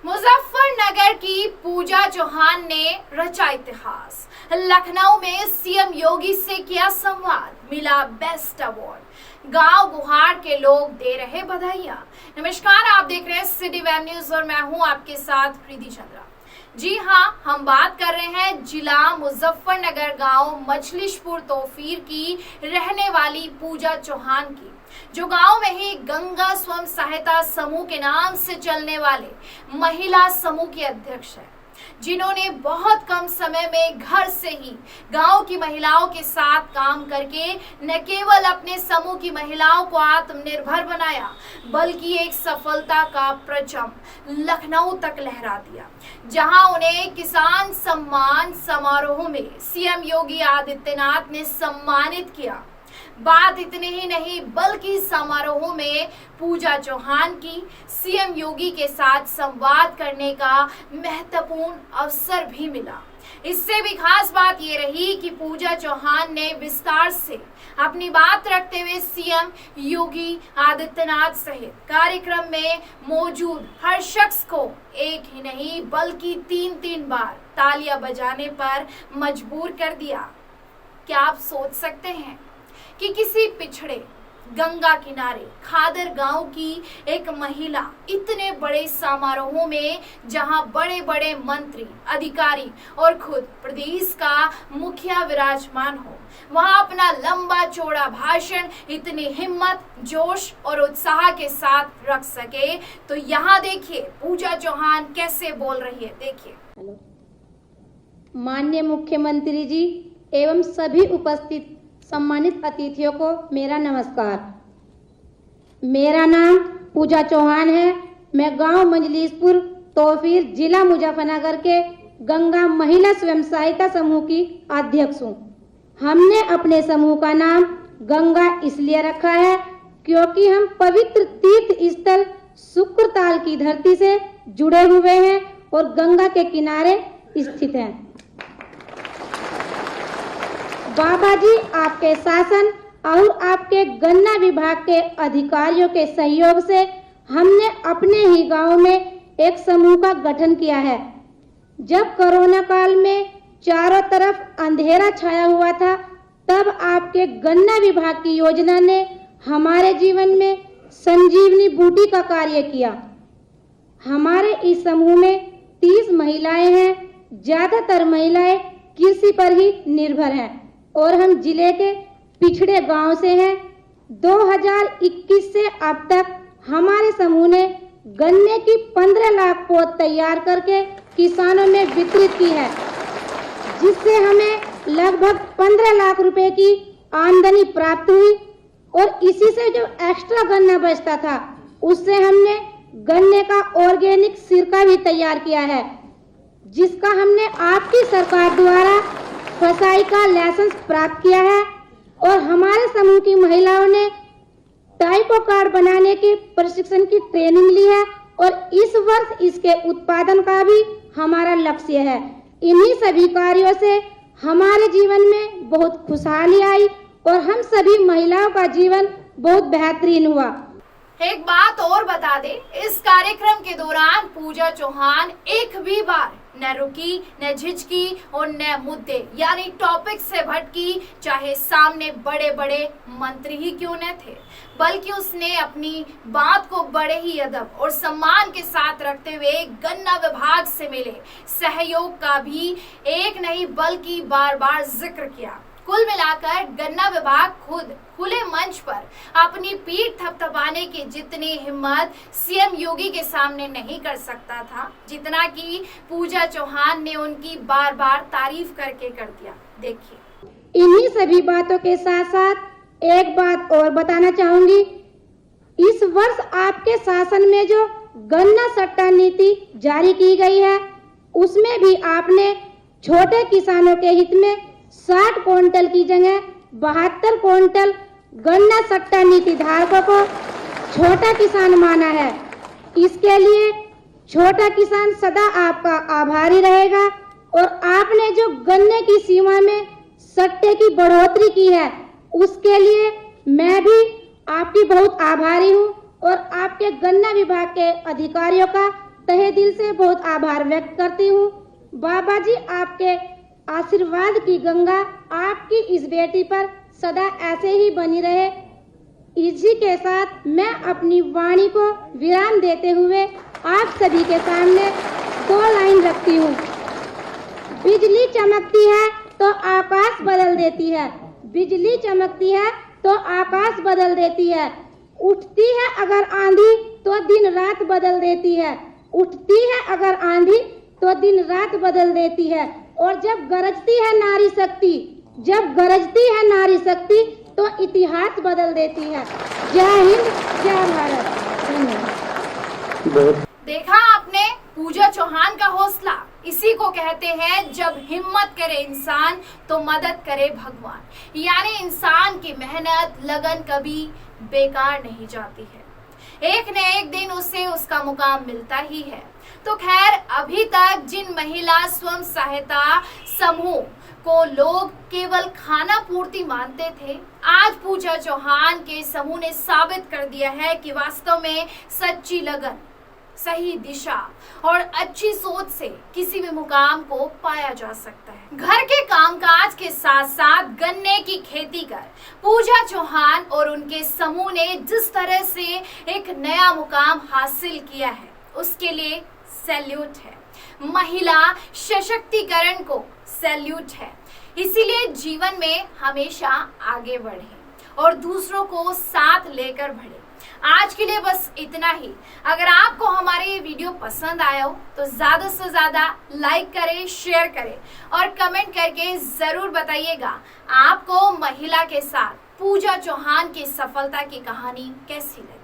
मुजफ्फरनगर की पूजा चौहान ने रचा इतिहास। लखनऊ में सीएम योगी से किया संवाद, मिला बेस्ट अवार्ड। गांव गुहार के लोग दे रहे बधाइयां। नमस्कार, आप देख रहे हैं सिटी वेब न्यूज और मैं हूं आपके साथ प्रीति चंद्रा। जी हां, हम बात कर रहे हैं जिला मुजफ्फरनगर गांव मछलीशपुर तोफीर की रहने वाली पूजा चौहान की, जो गांव में ही गंगा स्वयं सहायता समूह के नाम से चलने वाले महिला समूह की अध्यक्ष है, जिन्होंने बहुत कम समय में घर से ही गांव की महिलाओं के साथ काम करके न केवल अपने समूह की महिलाओं को आत्मनिर्भर बनाया, बल्कि एक सफलता का परचम लखनऊ तक लहरा दिया, जहां उन्हें किसान सम्मान समारोह में सीएम योगी आदित्यनाथ ने सम्मानित किया। बात इतनी ही नहीं, बल्कि समारोह में पूजा चौहान की सीएम योगी के साथ संवाद करने का महत्वपूर्ण अवसर भी मिला। इससे भी खास बात ये रही कि पूजा चौहान ने विस्तार से अपनी बात रखते हुए सीएम योगी आदित्यनाथ सहित कार्यक्रम में मौजूद हर शख्स को एक ही नहीं बल्कि तीन बार तालियां बजाने पर मजबूर कर दिया। क्या आप सोच सकते हैं कि किसी पिछड़े गंगा किनारे खादर गांव की एक महिला इतने बड़े समारोह में, जहां बड़े बड़े मंत्री, अधिकारी और खुद प्रदेश का मुखिया विराजमान हो, वहां अपना लंबा चौड़ा भाषण इतनी हिम्मत, जोश और उत्साह के साथ रख सके, तो यहाँ देखिए पूजा चौहान कैसे बोल रही है। देखिए। हेलो, माननीय मुख्यमंत्री जी एवं सभी उपस्थित सम्मानित अतिथियों को मेरा नमस्कार। मेरा नाम पूजा चौहान है। मैं गांव मछलीशपुर तोफीर जिला मुजफ्फरनगर के गंगा महिला स्वयं सहायता समूह की अध्यक्ष हूँ। हमने अपने समूह का नाम गंगा इसलिए रखा है क्योंकि हम पवित्र तीर्थ स्थल शुक्रताल की धरती से जुड़े हुए हैं और गंगा के किनारे स्थित हैं। बाबा जी, आपके शासन और आपके गन्ना विभाग के अधिकारियों के सहयोग से हमने अपने ही गांव में एक समूह का गठन किया है। जब कोरोना काल में चारों तरफ अंधेरा छाया हुआ था, तब आपके गन्ना विभाग की योजना ने हमारे जीवन में संजीवनी बूटी का कार्य किया। हमारे इस समूह में 30 महिलाएं हैं। ज्यादातर महिलाएं कृषि पर ही निर्भर हैं और हम जिले के पिछड़े गांव से हैं। 2021 से अब तक हमारे समूह ने गन्ने की 15 लाख पौध तैयार करके किसानों में वितरित की है, जिससे हमें लगभग 15 लाख रुपए की आमदनी प्राप्त हुई। और इसी से जो एक्स्ट्रा गन्ना बचता था, उससे हमने गन्ने का ऑर्गेनिक सिरका भी तैयार किया है, जिसका हमने आपकी सरकार द्वारा फसाई का लाइसेंस प्राप्त किया है। और हमारे समूह की महिलाओं ने टाइपो कार्ड बनाने की प्रशिक्षण की ट्रेनिंग ली है और इस वर्ष इसके उत्पादन का भी हमारा लक्ष्य है। इन्हीं सभी कार्यों से हमारे जीवन में बहुत खुशहाली आई और हम सभी महिलाओं का जीवन बहुत बेहतरीन हुआ। एक बात और बता दे, इस कार्यक्रम के दौरान पूजा चौहान एक भी बार न रुकी, न झिझकी और न मुद्दे यानी टॉपिक से भटकी, चाहे सामने बड़े बड़े मंत्री ही क्यों न थे, बल्कि उसने अपनी बात को बड़े ही अदब और सम्मान के साथ रखते हुए गन्ना विभाग से मिले सहयोग का भी एक नहीं बल्कि बार बार जिक्र किया। कुल मिलाकर गन्ना विभाग खुद खुले मंच पर अपनी पीठ थपथपाने की जितनी हिम्मत सीएम योगी के सामने नहीं कर सकता था, जितना कि पूजा चौहान ने उनकी बार बार तारीफ करके कर दिया। देखिए। इन्हीं सभी बातों के साथ साथ एक बात और बताना चाहूंगी। इस वर्ष आपके शासन में जो गन्ना सट्टा नीति जारी की गई है, उसमें भी आपने छोटे किसानों के हित में 60 क्विंटल की जगह 72 क्विंटल गन्ना सट्टा नीति धारकों को छोटा किसान माना है। इसके लिए छोटा किसान सदा आपका आभारी रहेगा। और आपने जो गन्ने की सीमा में सट्टे की बढ़ोतरी की है, उसके लिए मैं भी आपकी बहुत आभारी हूँ और आपके गन्ना विभाग के अधिकारियों का तहे दिल से बहुत आभार व्यक्त करती हूँ। बाबा जी, आपके आशीर्वाद की गंगा आपकी इस बेटी पर सदा ऐसे ही बनी रहे। इसी के साथ मैं अपनी वाणी को विराम देते हुए आप सभी के सामने 2 लाइन रखती हूँ। बिजली चमकती है तो आकाश बदल देती है, बिजली चमकती है तो आकाश बदल देती है, उठती है अगर आंधी तो दिन रात बदल देती है, उठती है अगर आंधी तो दिन रात बदल देती है। और जब गरजती है नारी शक्ति, जब गरजती है नारी शक्ति तो इतिहास बदल देती है। जय हिंद, जय भारत। धन्यवाद। देखा आपने पूजा चौहान का हौसला। इसी को कहते हैं जब हिम्मत करे इंसान तो मदद करे भगवान। यानी इंसान की मेहनत लगन कभी बेकार नहीं जाती है, एक न एक दिन उसे उसका मुकाम मिलता ही है। तो खैर, अभी तक जिन महिला स्वयं सहायता समूह को लोग केवल खाना पूर्ति मानते थे, आज पूजा चौहान के समूह ने साबित कर दिया है कि वास्तव में सच्ची लगन, सही दिशा और अच्छी सोच से किसी भी मुकाम को पाया जा सकता है। घर के कामकाज के साथ साथ गन्ने की खेती कर पूजा चौहान और उनके समूह ने जिस तरह से एक नया मुकाम हासिल किया है, उसके लिए सैल्यूट है। महिला सशक्तिकरण को सैल्यूट है। इसीलिए जीवन में हमेशा आगे बढ़े और दूसरों को साथ लेकर बढ़े। आज के लिए बस इतना ही। अगर आपको हमारे ये वीडियो पसंद आया हो तो ज्यादा से ज्यादा लाइक करें, शेयर करें और कमेंट करके जरूर बताइएगा आपको महिला के साथ पूजा चौहान की सफलता की कहानी कैसी लगी।